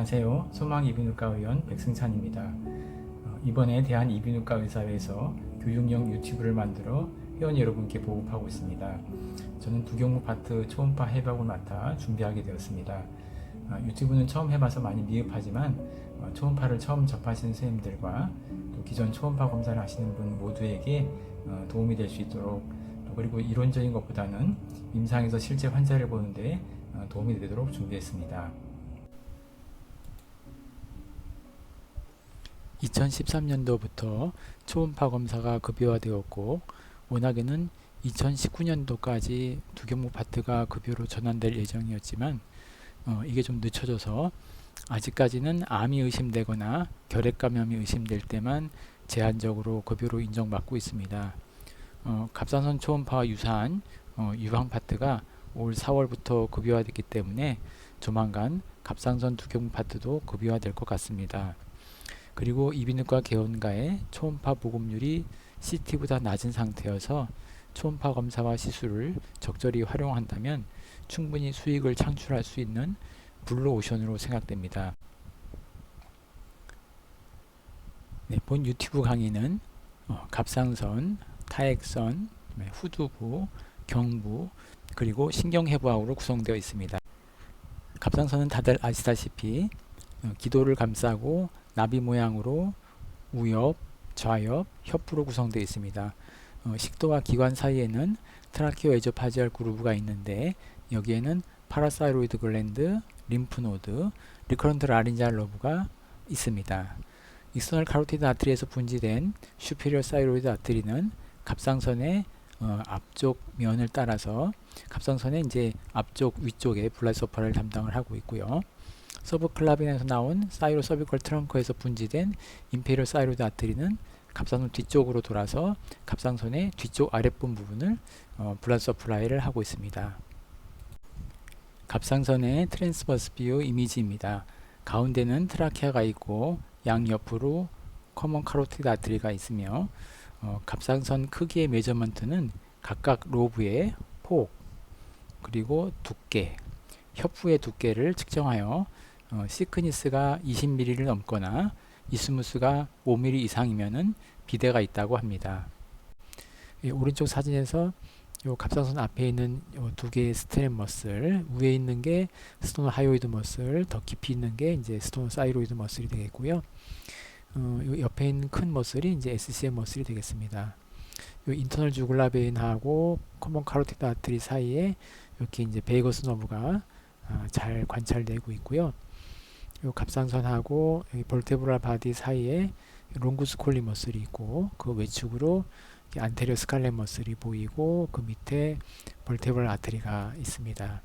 안녕하세요. 소망이비인후과 의원 백승찬입니다. 이번에 대한이비인후과의사회에서 교육용 유튜브를 만들어 회원 여러분께 보급하고 있습니다. 저는 두경무 파트 초음파 해박을 맡아 준비하게 되었습니다. 유튜브는 처음 해봐서 많이 미흡하지만 초음파를 처음 접하신 선생님들과 또 기존 초음파 검사를 하시는 분 모두에게 도움이 될 수 있도록, 그리고 이론적인 것보다는 임상에서 실제 환자를 보는데 도움이 되도록 준비했습니다. 2013년도부터 초음파 검사가 급여화되었고, 워낙에는 2019년도까지 두경무 파트가 급여로 전환될 예정이었지만 이게 좀 늦춰져서 아직까지는 암이 의심되거나 결핵감염이 의심될 때만 제한적으로 급여로 인정받고 있습니다. 갑상선 초음파와 유사한 유방 파트가 올 4월부터 급여화됐기 때문에 조만간 갑상선 두경무 파트도 급여화될 것 같습니다. 그리고 이비인후과 개원가의 초음파 보급률이 CT보다 낮은 상태여서 초음파 검사와 시술을 적절히 활용한다면 충분히 수익을 창출할 수 있는 블루오션으로 생각됩니다. 네, 본 유튜브 강의는 갑상선, 타액선, 후두부, 경부, 그리고 신경해부학으로 구성되어 있습니다. 갑상선은 다들 아시다시피 기도를 감싸고 나비 모양으로 우엽, 좌엽, 협부로 구성되어 있습니다. 식도와 기관 사이에는 트라키오 에조파지얼 그루브가 있는데 여기에는 파라사이로이드 글랜드, 림프노드, 리커런트 라린지알 러브가 있습니다. 익스터널 카로티드 아트리에서 분지된 슈페리어 사이로이드 아트리는 갑상선의 앞쪽 면을 따라서 갑상선의 이제 앞쪽 위쪽에 블라드 서플라이를 담당을 하고 있고요. 서브클라빈에서 나온 사이로 서비컬 트렁크에서 분지된 임페리얼 사이로이드 아트리는 갑상선 뒤쪽으로 돌아서 갑상선의 뒤쪽 아랫분 부분을 블라드 서플라이를 하고 있습니다. 갑상선의 트랜스버스 뷰 이미지입니다. 가운데는 트라케아가 있고 양옆으로 커먼 카로티드 아트리가 있으며 갑상선 크기의 메저먼트는 각각 로브의 폭, 그리고 두께, 협부의 두께를 측정하여 시크니스가 20mm를 넘거나 이스무스가 5mm 이상이면은 비대가 있다고 합니다. 오른쪽 사진에서 요 갑상선 앞에 있는 요 두 개의 스트랩 머슬, 위에 있는 게 스토너 하이오이드 머슬, 더 깊이 있는 게 이제 스토너 사이로이드 머슬이 되겠고요. 요 옆에 있는 큰 머슬이 이제 SCM 머슬이 되겠습니다. 요 인터널 주글라 베인하고 커먼 카로티드 아트리 사이에 이렇게 이제 베이거스 너브가 잘 관찰되고 있고요. 요 갑상선하고 여기 벌테브랄 바디 사이에 롱구스 콜리 머슬이 있고 그 외축으로 안테리어 스칼렛 머슬이 보이고 그 밑에 벌테브랄 아트리가 있습니다.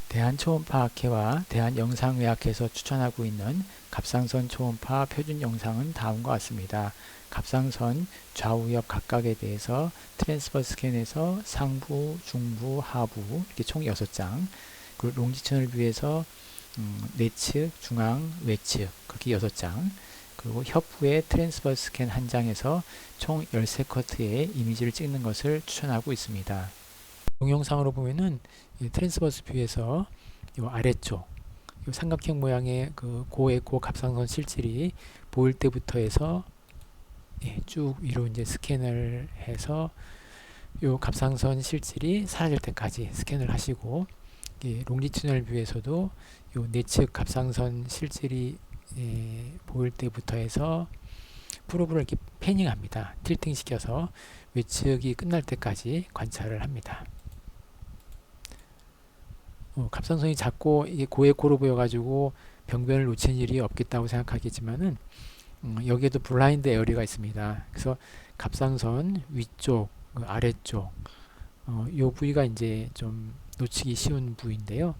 대한초음파학회와 대한영상의학회에서 추천하고 있는 갑상선 초음파 표준 영상은 다음과 같습니다. 갑상선 좌우 옆 각각에 대해서 트랜스버스 스캔에서 상부, 중부, 하부 이렇게 총 6장, 그리고 롱지처널 뷰에서 내측, 중앙, 외측 그렇게 6장, 그리고 협부의 트랜스버스 스캔 한 장에서 총 13커트의 이미지를 찍는 것을 추천하고 있습니다. 동영상으로 보면은 트랜스버스 뷰에서 요 아래쪽 요 삼각형 모양의 그 고에코 갑상선 실질이 보일 때부터 해서 쭉 위로 이제 스캔을 해서 요 갑상선 실질이 사라질 때까지 스캔을 하시고, 롱지튜널 뷰에서도 요 내측 갑상선 실질이 보일 때부터 해서 프로브를 이렇게 패닝합니다. 틸팅 시켜서 외측이 끝날 때까지 관찰을 합니다. 갑상선이 작고 이게 고에코로 보여가지고 병변을 놓친 일이 없겠다고 생각하겠지만은 여기에도 블라인드 에어리가 있습니다. 그래서 갑상선 위쪽, 아래쪽 이 부위가 이제 좀 놓치기 쉬운 부위인데요.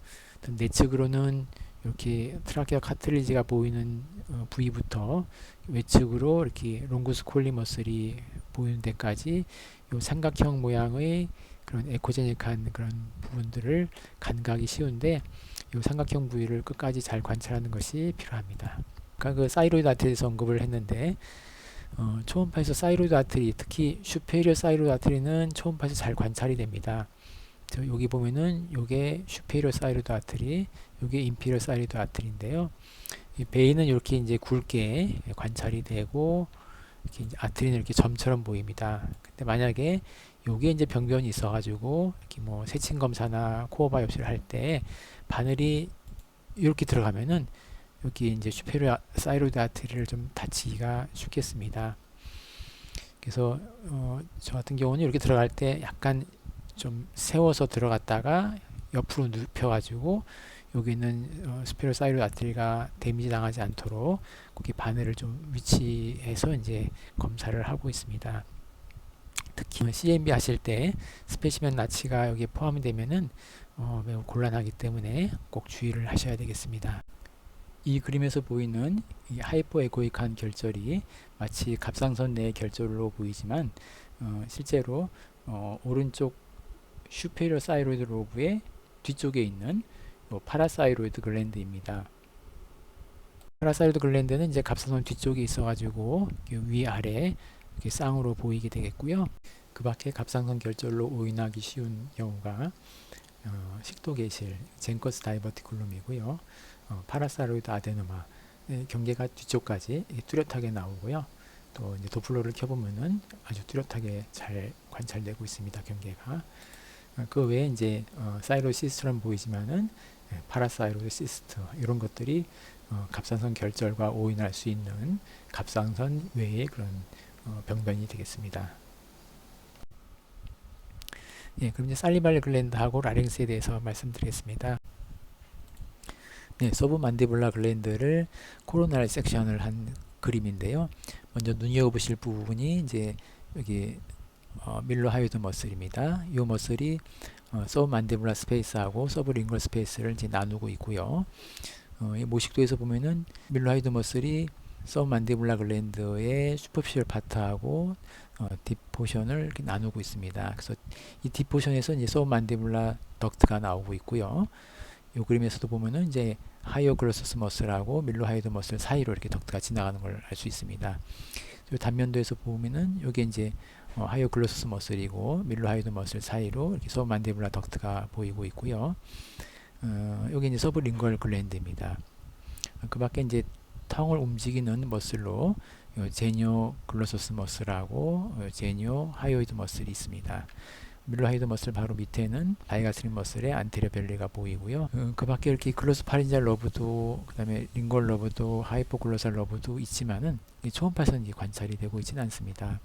내측으로는 이렇게 트라케아 카트리지가 보이는 부위부터 외측으로 이렇게 롱구스 콜리 머슬이 보이는 데까지 이 삼각형 모양의 그런 에코제닉한 그런 부분들을 간과하기 쉬운데 이 삼각형 부위를 끝까지 잘 관찰하는 것이 필요합니다. 아까 그 사이로이드 아트리에서 언급을 했는데 초음파에서 사이로이드 아트리, 특히 슈페리어 사이로이드 아트리는 초음파에서 잘 관찰이 됩니다. 여기 보면은 요게 슈페리어 사이로드 아트리, 요게 인피리어 사이로드 아트리인데요. 이 베인은 이렇게 이제 굵게 관찰이 되고 이렇게 이제 아트리는 이렇게 점처럼 보입니다. 근데 만약에 요게 이제 병변이 있어가지고 이렇게 뭐 세친 검사나 코어 바이옵시를 할 때 바늘이 이렇게 들어가면은 여기 이제 슈페리어 사이로드 아트리를 좀 다치기가 쉽겠습니다. 그래서 저 같은 경우는 이렇게 들어갈 때 약간 좀 세워서 들어갔다가 옆으로 눕혀가지고 여기는 슈페리어 사이로드 아트리가 데미지 당하지 않도록 거기 바늘을 좀 위치해서 이제 검사를 하고 있습니다. 특히 CMB 하실 때 스페시멘 나치가 여기에 포함이 되면은 매우 곤란하기 때문에 꼭 주의를 하셔야 되겠습니다. 이 그림에서 보이는 이 하이포에고익한 결절이 마치 갑상선 내의 결절로 보이지만 실제로 오른쪽 슈페리어 사이로이드 로브의 뒤쪽에 있는 파라사이로이드 글랜드입니다. 파라사이로이드 글랜드는 이제 갑상선 뒤쪽에 있어가지고 위아래 이렇게 쌍으로 보이게 되겠고요. 그 밖에 갑상선 결절로 오인하기 쉬운 경우가 식도계실, 젠커스 다이버티쿨룸이고요. 파라사이로이드 아데노마 경계가 뒤쪽까지 뚜렷하게 나오고요. 또 이제 도플러를 켜보면은 아주 뚜렷하게 잘 관찰되고 있습니다. 경계가. 그 외에 이제 사이로시스트처럼 보이지만은 파라사이로이드 시스트 이런 것들이 갑상선 결절과 오인할 수 있는 갑상선 외의 그런 병변이 되겠습니다. 예, 그럼 이제 살리발 글랜드하고 라링스에 대해서 말씀드리겠습니다. 네, 서브만디블라 글랜드를 코로나를 섹션을 한 그림인데요. 먼저 눈여겨보실 부분이 이제 여기 밀로하이오드 머슬입니다. 이 머슬이 서브만디블라 스페이스하고 서브링걸 스페이스를 이제 나누고 있고요. 이 모식도에서 보면은 밀로하이오드 머슬이 서브만디블라 글랜드의 슈퍼피셜 파트하고 딥포션을 이렇게 나누고 있습니다. 그래서 이 딥포션에서 이제 서브만디블라 덕트가 나오고 있고요. 이 그림에서도 보면은 이제 하이오글로서스 머슬하고 밀로하이오드 머슬 사이로 이렇게 덕트가 지나가는 걸 알 수 있습니다. 이 단면도에서 보면은 이게 이제 하이오글로서스 머슬이고 밀로하이오드 머슬 사이로 이렇게 서브만디블라 덕트가 보이고 있고요. 여기 이제 서브링걸 글랜드입니다. 그 밖에 이제 텅을 움직이는 머슬로 제니오 글로소스 머슬하고 제니오 하이오이드 머슬이 있습니다. 밀로하이드 머슬 바로 밑에는 다이가스린 머슬의 안테리어 벨리가 보이고요. 그 밖에 이렇게 글로스파린잘 러브도 그 다음에 링걸 러브도 하이포글로살 러브도 있지만은 초음파에서는 관찰이 되고 있지는 않습니다.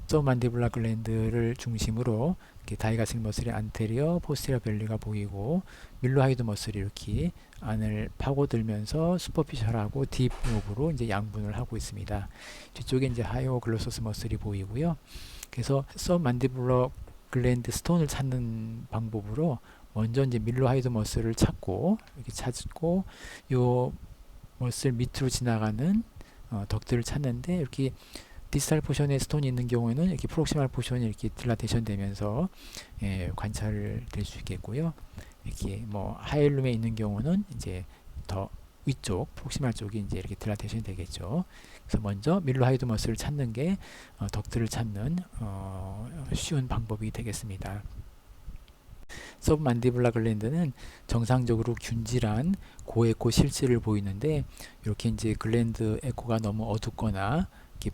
서브만디블라 글랜드를 중심으로 다이가스린 머슬의 안테리어, 포스테리어 벨리가 보이고 밀로하이드 머슬이 이렇게 안을 파고들면서 슈퍼피셜하고 딥 로브로 이제 양분을 하고 있습니다. 뒤쪽에 이제 하이오글로소스 머슬이 보이고요. 그래서 서브만디블라 글랜드 스톤을 찾는 방법으로 먼저 이제 밀로하이드 머슬을 찾고 이렇게 찾고 요 머슬 밑으로 지나가는 덕들을 찾는데 이렇게 디스탈 포션에 스톤이 있는 경우에는 이렇게 프록시말 포션이 이렇게 딜라테이션 되면서 관찰될 수 있겠고요. 이렇게 뭐 하일룸에 있는 경우는 이제 더 위쪽 프록시말 쪽이 이제 이렇게 딜라테이션이 되겠죠. 그래서 먼저 밀로하이드 머슬을 찾는 게 덕트를 찾는 쉬운 방법이 되겠습니다. 서브만디블라 글랜드는 정상적으로 균질한 고에코 실질을 보이는데 이렇게 이제 글랜드 에코가 너무 어둡거나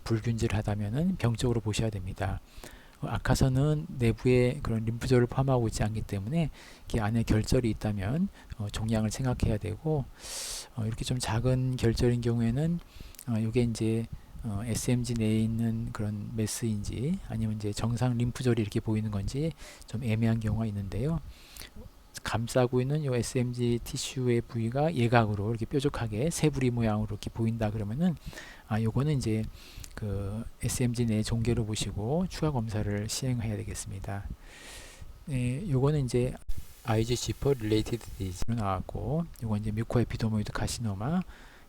불균질하다면은 병적으로 보셔야 됩니다. 아카선은 내부에 그런 림프절을 포함하고 있지 않기 때문에 안에 결절이 있다면 종양을 생각해야 되고 이렇게 좀 작은 결절인 경우에는 이게 이제 SMG 내에 있는 그런 메스인지 아니면 이제 정상 림프절이 이렇게 보이는 건지 좀 애매한 경우가 있는데요. 감싸고 있는 이 SMG 티슈의 부위가 예각으로 이렇게 뾰족하게 세부리 모양으로 이렇게 보인다 그러면은 요거는 이제 그 SMG 내 종괴로 보시고 추가 검사를 시행해야 되겠습니다. 요거는 이제 IgG4 related disease로 나왔고, 요건 이제 뮤코 에피더모이드 카시노마,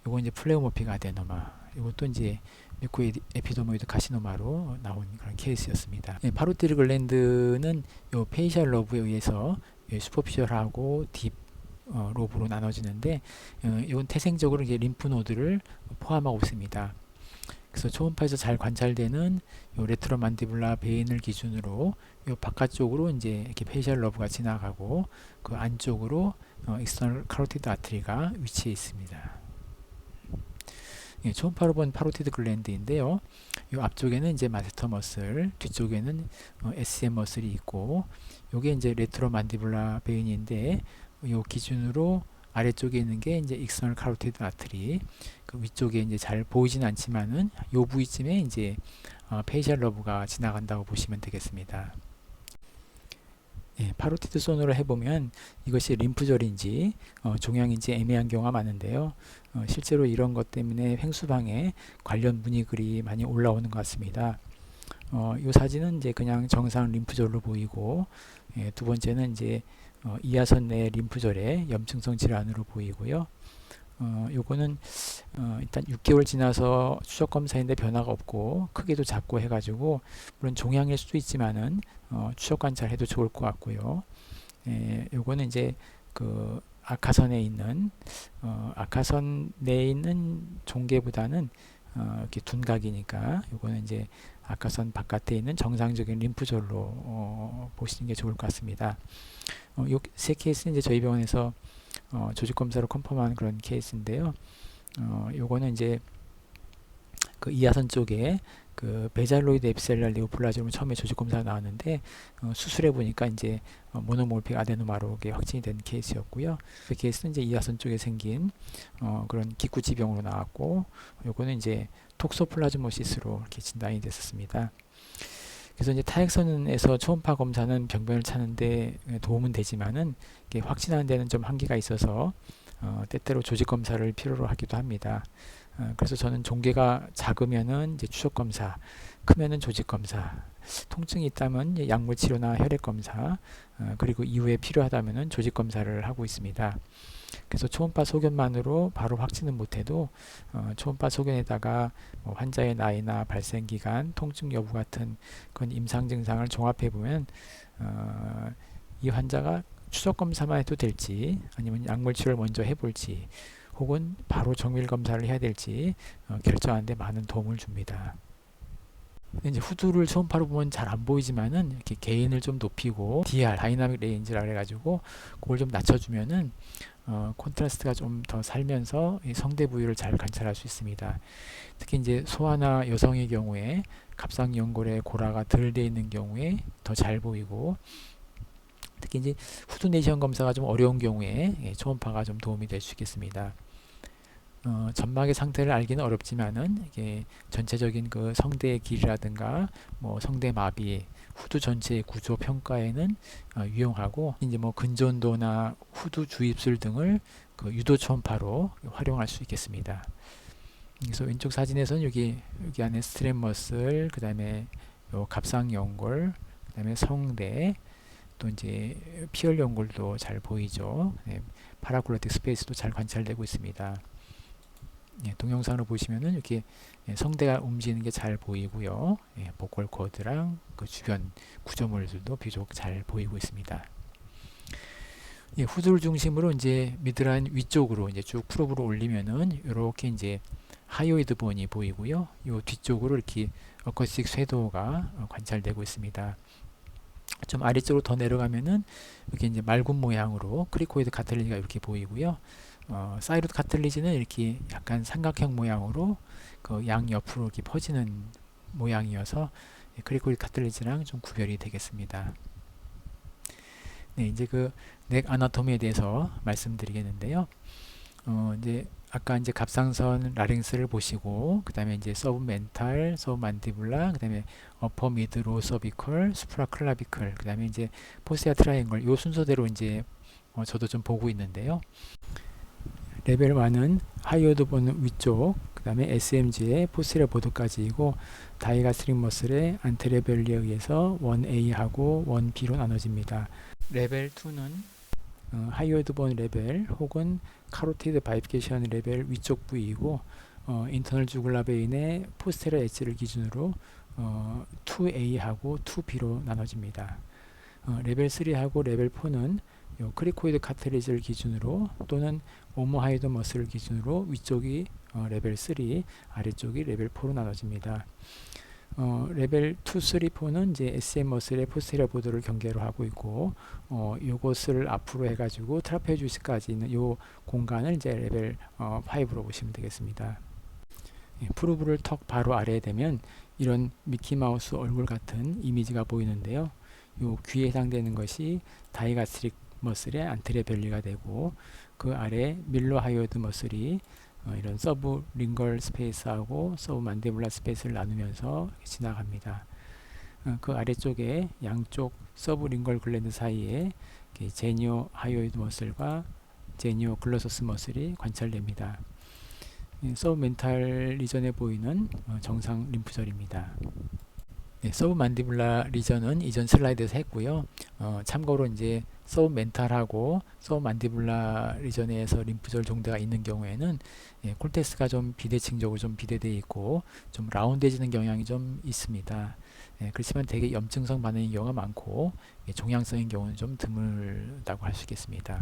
요건 이제 플레오모픽 아데노마, 요것도 이제 뮤코 에피더모이드 카시노마로 나온 그런 케이스였습니다. 파로티드 글랜드는 요 페이셜 러브에 의해서 슈퍼피셜하고 딥 로브로 나눠지는데 이건 태생적으로 이제 림프노드를 포함하고 있습니다. 그래서 초음파에서 잘 관찰되는 요 레트로 만디블라 베인을 기준으로 요 바깥쪽으로 이제 이렇게 페이셜 러브가 지나가고 그 안쪽으로 익스터널 카로티드 아트리가 위치해 있습니다. 예, 초음파로 본 파로티드 글랜드인데요. 요 앞쪽에는 이제 마스터 머슬, 뒤쪽에는 SCM 머슬이 있고, 요게 이제 레트로 만디블라 베인인데, 요 기준으로 아래쪽에 있는 게 이제 익스터널 카로티드 아트리, 그 위쪽에 이제 잘 보이진 않지만은 요 부위쯤에 이제 페이셜 러브가 지나간다고 보시면 되겠습니다. 예, 파로티드 손으로 해보면 이것이 림프절인지 종양인지 애매한 경우가 많은데요. 실제로 이런 것 때문에 횡수방에 관련 문의글이 많이 올라오는 것 같습니다. 이 사진은 이제 그냥 정상 림프절로 보이고, 예, 두 번째는 이제 이하선 내 림프절의 염증성 질환으로 보이고요. 요거는 일단 6개월 지나서 추적 검사인데 변화가 없고 크기도 작고 해가지고 물론 종양일 수도 있지만은 추적 관찰해도 좋을 것 같고요. 요거는 이제 그 아카선에 있는 아카선 내에 있는 종괴보다는 이렇게 둔각이니까 요거는 이제 아카선 바깥에 있는 정상적인 림프절로 보시는 게 좋을 것 같습니다. 요 세 케이스는 이제 저희 병원에서 조직 검사로 컨펌한 그런 케이스인데요. 요거는 이제 그 이하선 쪽에 그 베잘로이드 에피셀룰 네오플라즘을 처음에 조직 검사가 나왔는데 수술해 보니까 이제 모노몰픽 아데노마로게 확진이 된 케이스였고요. 그 케이스는 이제 이하선 쪽에 생긴 그런 기구 지병으로 나왔고, 요거는 이제 톡소플라즈모시스로 이렇게 진단이 됐었습니다. 그래서 이제 타액선에서 초음파 검사는 병변을 찾는데 도움은 되지만은 이게 확진하는 데는 좀 한계가 있어서 때때로 조직 검사를 필요로 하기도 합니다. 그래서 저는 종괴가 작으면은 이제 추적 검사, 크면은 조직 검사, 통증이 있다면 약물 치료나 혈액 검사, 그리고 이후에 필요하다면은 조직 검사를 하고 있습니다. 그래서 초음파 소견만으로 바로 확진은 못해도 초음파 소견에다가 뭐 환자의 나이나 발생 기간, 통증 여부 같은 그런 임상 증상을 종합해 보면 이 환자가 추적 검사만 해도 될지 아니면 약물 치료를 먼저 해볼지 혹은 바로 정밀 검사를 해야 될지 결정하는 데 많은 도움을 줍니다. 이제 후두를 초음파로 보면 잘 안 보이지만은 이렇게 게인을 좀 높이고 DR 다이나믹 레인지라 그래가지고 그걸 좀 낮춰주면은 콘트라스트가 좀 더 살면서 이 성대 부위를 잘 관찰할 수 있습니다. 특히 이제 소아나 여성의 경우에 갑상 연골에 고라가 덜 돼 있는 경우에 더 잘 보이고, 특히 이제 후두 내시경 검사가 좀 어려운 경우에 초음파가 좀 도움이 될 수 있겠습니다. 점막의 상태를 알기는 어렵지만은 이게 전체적인 그 성대의 길이라든가 뭐 성대 마비, 후두 전체의 구조 평가에는 유용하고, 이제 뭐 근전도나 후두 주입술 등을 그 유도 초음파로 활용할 수 있겠습니다. 그래서 왼쪽 사진에서는 여기 안에 스트랩 머슬, 그 다음에 요 갑상 연골, 그 다음에 성대, 또 이제 피혈 연골도 잘 보이죠. 네, 파라콜라틱 스페이스도 잘 관찰되고 있습니다. 예, 동영상으로 보시면은 이렇게 성대가 움직이는 게 잘 보이고요. 예, 보컬 코드랑 그 주변 구조물들도 비교적 잘 보이고 있습니다. 예, 후두를 중심으로 이제 미드라인 위쪽으로 이제 쭉 프로브로 올리면은 이렇게 이제 하이오이드 본이 보이고요. 요 뒤쪽으로 이렇게 어쿠스틱 쇄도가 관찰되고 있습니다. 좀 아래쪽으로 더 내려가면은 이렇게 이제 말군 모양으로 크리코이드 카틀리지가 이렇게 보이고요. 사이로드 카틀리지는 이렇게 약간 삼각형 모양으로 그 양옆으로 이렇게 퍼지는 모양이어서 크리코이드 카틀리지랑 좀 구별이 되겠습니다. 네, 이제 그 넥 아나토미에 대해서 말씀드리겠는데요. 이제 아까 이제 갑상선 라링스를 보시고, 그 다음에 이제 서브멘탈, 서브만디블라, 그 다음에 어퍼 미드 로 서비컬, 수프라클라비컬, 그 다음에 이제 포시아 트라이앵글, 요 순서대로 이제 저도 좀 보고 있는데요. 레벨 1은 하이오드 본 위쪽, 그 다음에 SMG의 포스리어 보드까지이고, 다이가스트릭 머슬의 안테레벨리에 의해서 1A하고 1B로 나눠집니다. 레벨 2는 하이오드 본 레벨 혹은 카로티드 바이피케이션 레벨 위쪽 부위이고, 인터널 주글라 베인의 포스테리어 엣지를 기준으로 2A하고 2B로 나눠집니다. 레벨 3하고 레벨 4는 크리코이드 카틀리지를 기준으로 또는 오모하이드 머슬을 기준으로 위쪽이 레벨 3, 아래쪽이 레벨 4로 나눠집니다. 레벨 2, 3, 4는 이제 SM 머슬의 포스테리어 보드를 경계로 하고 있고, 요것을 앞으로 해가지고 트라페주스까지 있는 요 공간을 이제 레벨 5로 보시면 되겠습니다. 프로브를 턱 바로 아래에 대면 이런 미키마우스 얼굴 같은 이미지가 보이는데요. 요 귀에 해당되는 것이 다이가스트릭 머슬의 안테리어 되고, 그 아래 밀러 하이어드 머슬이 이런 서브 링걸 스페이스하고 서브 만디블라 스페이스를 나누면서 지나갑니다. 그 아래쪽에 양쪽 서브 링걸 글랜드 사이에 제니오 하이어드 머슬과 제니오 글로소스 머슬이 관찰됩니다. 서브 멘탈 리전에 보이는 정상 림프절입니다. 네, 서브 만디블라 리전은 이전 슬라이드에서 했고요. 참고로 이제 서브 멘탈하고 서브 만디블라 리전에서 림프절 종대가 있는 경우에는 콜텍스가 좀 비대칭적으로 좀 비대되어 있고 좀 라운드해지는 경향이 좀 있습니다. 그렇지만 대개 염증성 반응인 경우가 많고 종양성인 경우는 좀 드물다고 할 수 있겠습니다.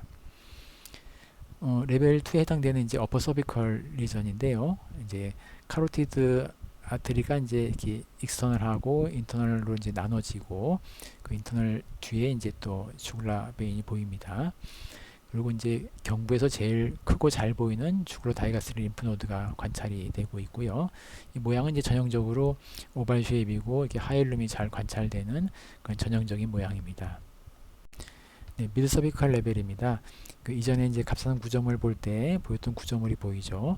레벨 2에 해당되는 이제 어퍼 서비컬 리전인데요. 이제 카로티드 아트리가 이제 이렇게 익스터널하고 인터널로 이제 나눠지고, 그 인터널 뒤에 이제 또 주글라 베인이 보입니다. 그리고 이제 경부에서 제일 크고 잘 보이는 주글러 다이가스리 림프노드가 관찰이 되고 있고요. 이 모양은 이제 전형적으로 오발 쉐입이고 이렇게 하일룸이 잘 관찰되는 그런 전형적인 모양입니다. 네, 미드 서비컬 레벨입니다. 그 이전에 이제 갑상선 구조물 볼 때 보였던 구조물이 보이죠.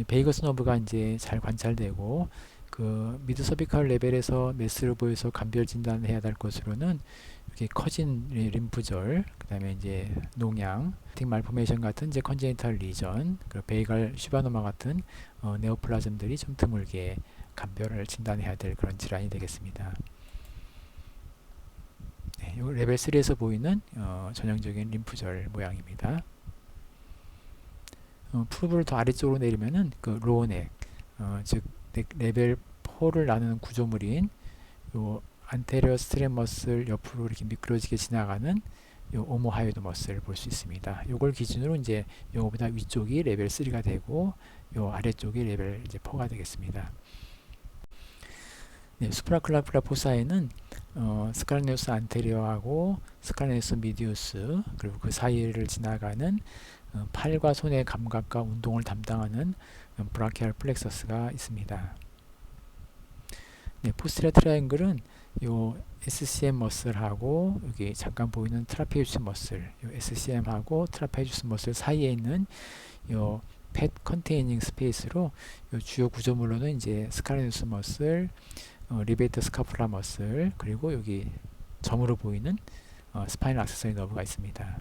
베이거스 너브가 이제 잘 관찰되고, 그 미드 서비컬 레벨에서 메스를 보여서 감별 진단을 해야 될 것으로는 이렇게 커진 림프절, 그다음에 이제 농양, 말포메이션 같은 이제 컨제니탈 리전, 그리고 베이갈 슈바노마 같은 네오플라즘들이 좀 드물게 감별을 진단해야 될 그런 질환이 되겠습니다. 네, 요 레벨 3에서 보이는 전형적인 림프절 모양입니다. 프로브를 더 아래쪽으로 내리면은 그 로어넥, 즉 레벨 4를 나누는 구조물인 요 안테리어 스트랩 머슬 옆으로 이렇게 미끄러지게 지나가는 요 오모하이드 머슬을 볼 수 있습니다. 요걸 기준으로 이제 요거보다 위쪽이 레벨 3가 되고 요 아래쪽이 레벨 이제 4가 되겠습니다. 네, 수프라클라프라 포사에는 스칼네우스 안테리어하고 스칼네우스 미디우스, 그리고 그 사이를 지나가는 팔과 손의 감각과 운동을 담당하는 브라키알 플렉서스가 있습니다. 네, 포스테리어 트라이앵글은 요 SCM 머슬하고 여기 잠깐 보이는 트라페주스 머슬, 요 SCM하고 트라페주스 머슬 사이에 있는 요 펫 컨테이닝 스페이스로 요 주요 구조물로는 이제 스칼네우스 머슬, 리베이터 스카풀라 머슬, 그리고 여기 점으로 보이는 스파이널 액세서리 너브가 있습니다.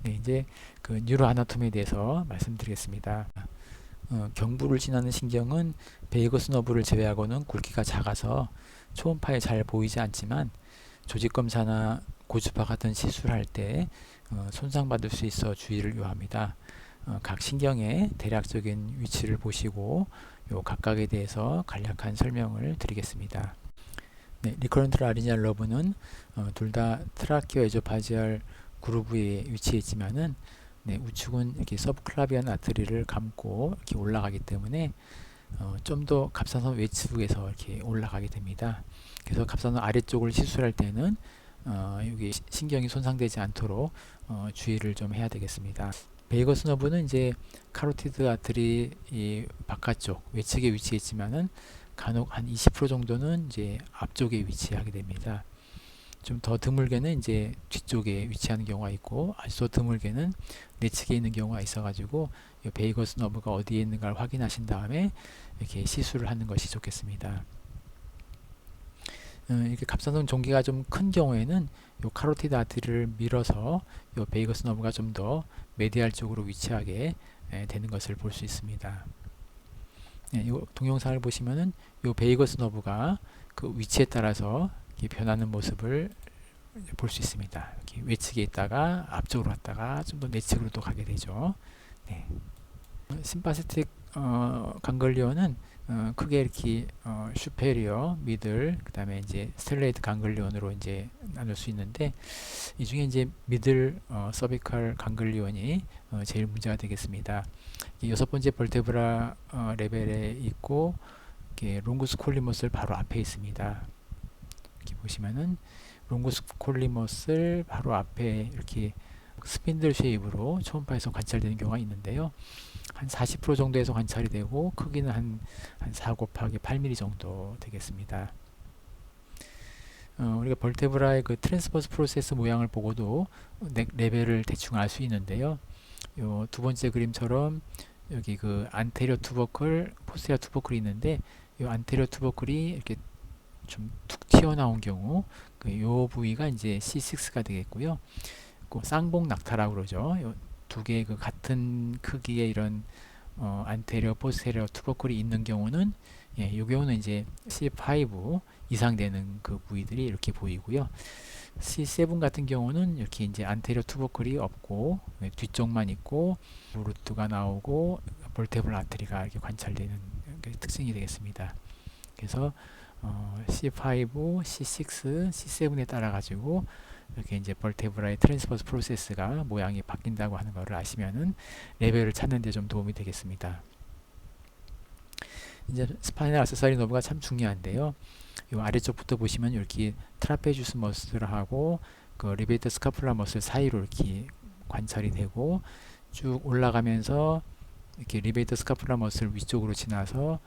네, 이제 그 뉴로 아나토미에 대해서 말씀드리겠습니다. 경부를 지나는 신경은 베이거스 너브를 제외하고는 굵기가 작아서 초음파에 잘 보이지 않지만 조직 검사나 고주파 같은 시술할 때 손상받을 수 있어 주의를 요합니다. 각 신경의 대략적인 위치를 보시고 요 각각에 대해서 간략한 설명을 드리겠습니다. 네, 리커런트 라리니알 러브는 둘 다 트라키오 에조파지얼 그루브에 위치해 있지만은 우측은 이렇게 서브클라비안 아트리를 감고 이렇게 올라가기 때문에 좀 더 갑상선 외측에서 이렇게 올라가게 됩니다. 그래서 갑상선 아래쪽을 시술할 때는 여기 신경이 손상되지 않도록 주의를 좀 해야 되겠습니다. 베이거스 너브는 이제 카로티드 아트리 이 바깥쪽 외측에 위치해 있지만은 간혹 한 20% 정도는 이제 앞쪽에 위치하게 됩니다. 좀 더 드물게는 이제 뒤쪽에 위치하는 경우가 있고, 아주 더 드물게는 내측에 있는 경우가 있어가지고 이 베이거스 너브가 어디에 있는가를 확인하신 다음에 이렇게 시술을 하는 것이 좋겠습니다. 이렇게 갑상선 종기가 좀 큰 경우에는 요 카로티드 아트리를 밀어서 요 베이거스 너브가 좀 더 메디알 쪽으로 위치하게 되는 것을 볼 수 있습니다. 이 동영상을 보시면은 요 베이거스 너브가 그 위치에 따라서 변하는 모습을 볼 수 있습니다. 이렇게 외측에 있다가 앞쪽으로 갔다가 좀 더 내측으로 또 가게 되죠. 네. 심파세틱 강글리온은 크게 이렇게 슈페리어, 미들, 그 다음에 이제 스텔레이트 강글리온으로 이제 나눌 수 있는데, 이 중에 이제 미들 서비컬 강글리온이 제일 문제가 되겠습니다. 여섯 번째 벌테브라 레벨에 있고, 롱구스 콜리머스 바로 앞에 있습니다. 이렇게 보시면은 롱구스 콜리머스 바로 앞에 이렇게 스핀들 쉐입으로 초음파에서 관찰되는 경우가 있는데요. 한 40% 정도에서 관찰이 되고, 크기는 한 4 곱하기 8mm 정도 되겠습니다. 우리가 벌테브라의 그 트랜스버스 프로세스 모양을 보고도 레벨을 대충 알 수 있는데요. 요 두 번째 그림처럼 여기 그 안테리어 투버클, 포스테리어 투버클이 있는데, 요 안테리어 투버클이 이렇게 좀 툭 튀어나온 경우, 요 부위가 이제 C6가 되겠고요. 그 쌍봉 낙타라고 그러죠. 요 두 개의 그 같은 크기의 이런 안테리어, 포스테리어 투버클이 있는 경우는, 이 경우는 이제 C5 이상 되는 그 부위들이 이렇게 보이고요. C7 같은 경우는 이렇게 이제 안테리어 투버클이 없고 뒤쪽만 있고 루트가 나오고 볼테블 아트리가 이렇게 관찰되는 특징이 되겠습니다. 그래서 C5, C6, C7에 따라 가지고 이렇게 이제 벌테브라의 트랜스버스 프로세스가 모양이 바뀐다고 하는 것을 아시면은 레벨을 찾는 데 좀 도움이 되겠습니다. 이제 스파이널 액세서리 너브가 참 중요한데요. 이 아래쪽부터 보시면 이렇게 트라페주스 머슬하고 그 리베이터 스카풀라 머슬 사이로 이렇게 관찰이 되고, 쭉 올라가면서 이렇게 리베이터 스카풀라 머슬 위쪽으로 지나서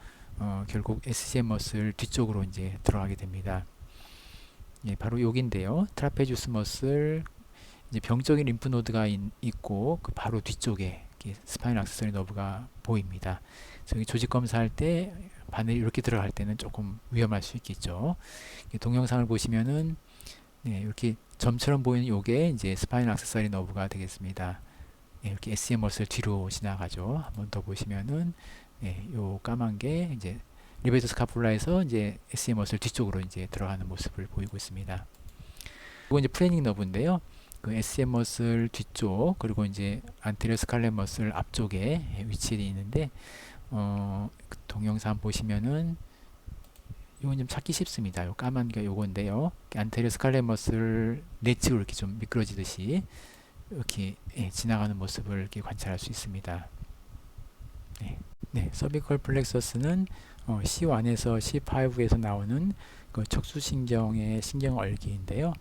결국 SCM 머슬 뒤쪽으로 이제 들어가게 됩니다. 예, 바로 여기인데요. 트라페주스 머슬, 이제 병적인 림프 노드가 있고 그 바로 뒤쪽에 스파이널 액세서리 너브가 보입니다. 그래서 조직 검사할 때 바늘이 이렇게 들어갈 때는 조금 위험할 수 있겠죠. 동영상을 보시면은 이렇게 점처럼 보이는 요게 이제 스파이널 액세서리 너브가 되겠습니다. 이렇게 SCM 머슬 뒤로 지나가죠. 한번 더 보시면은 요 까만 게 이제 리베이터 스카풀라에서 이제 SCM 머슬 뒤쪽으로 이제 들어가는 모습을 보이고 있습니다. 이건 이제 프레닝 너브인데요. 그 SCM 머슬 뒤쪽, 그리고 이제 안테리어 스칼렛 머슬 앞쪽에 위치해 있는데, 그 동영상 보시면은 이건 좀 찾기 쉽습니다. 요 까만 게 요건데요. 안테리어 스칼렛 머슬 내측으로 이렇게 좀 미끄러지듯이 이렇게 지나가는 모습을 이렇게 관찰할 수 있습니다. 서비컬 플렉서스는 C1에서 C5에서 나오는 그 척수신경의 신경얼기인데요.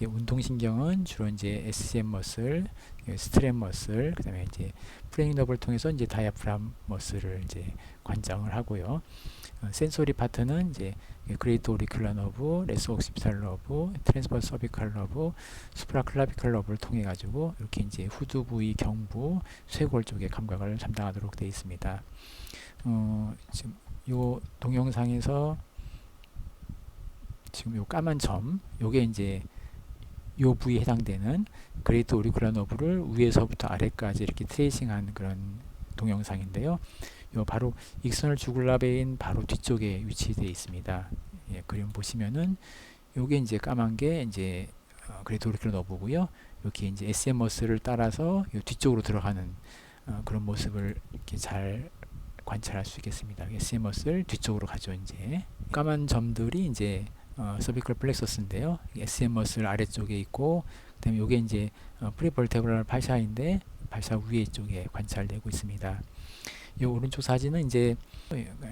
운동신경은 주로 이제 SCM 머슬, 스트랩 머슬, 그 다음에 이제 프레닝 너브를 통해서 이제 다이아프람 머슬을 이제 관장을 하고요. 센소리 파트는 이제 그레이트 오리큘러 너브, 레스 옥시피탈 너브, 트랜스버스 서비컬 너브, 수프라클라비컬 너브를 통해 가지고 이렇게 이제 후두 부위, 경부, 쇄골 쪽의 감각을 담당하도록 되어 있습니다. 지금 요 동영상에서 지금 요 까만 점, 요게 이제 요 부위에 해당되는 그레이트 오리큘러 너브를 위에서부터 아래까지 이렇게 트레이싱한 그런 동영상인데요. 요 바로 익스터널 주굴라 베인 바로 뒤쪽에 위치되어 있습니다. 그림 보시면은 요게 이제 까만 게 이제 그레이트 오리큘러 너브고요. 이렇게 이제 SM 머슬을 따라서 요 뒤쪽으로 들어가는 그런 모습을 이렇게 잘 관찰할 수 있겠습니다. SM 머슬 뒤쪽으로 가죠. 이제 까만 점들이 이제 서비컬 플렉서스인데요. SM 머슬 아래쪽에 있고, 그다음에 요게 이제 프리벌테브랄 팔샤인데 팔샤 위에 쪽에 관찰되고 있습니다. 이 오른쪽 사진은 이제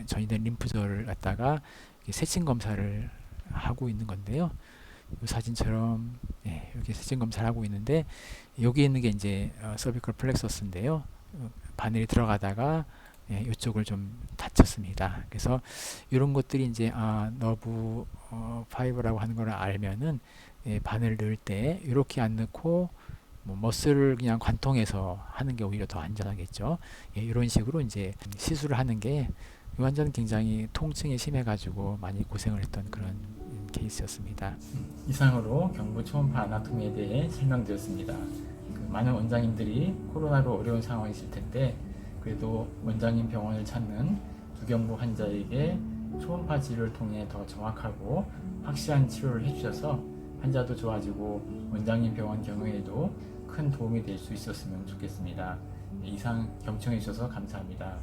저희들 림프절을 갖다가 세층 검사를 하고 있는 건데요. 이 사진처럼 이렇게 세층 검사를 하고 있는데, 여기 있는 게 이제 서비컬 플렉서스인데요. 바늘이 들어가다가 이쪽을 좀 다쳤습니다. 그래서 이런 것들이 이제 너브 파이브라고 하는 걸 알면은 바늘을 넣을 때 이렇게 안 넣고 머슬을 그냥 관통해서 하는 게 오히려 더 안전하겠죠. 이런 식으로 이제 시술을 하는 게, 이 환자는 굉장히 통증이 심해가지고 많이 고생을 했던 그런 케이스였습니다. 이상으로 경부 초음파 아나토미에 대해 설명드렸습니다. 많은 원장님들이 코로나로 어려운 상황이 있을 텐데, 그래도 원장님 병원을 찾는 두경부 환자에게 초음파 치료를 통해 더 정확하고 확실한 치료를 해주셔서 환자도 좋아지고 원장님 병원 경우에도 큰 도움이 될 수 있었으면 좋겠습니다. 이상 경청해 주셔서 감사합니다.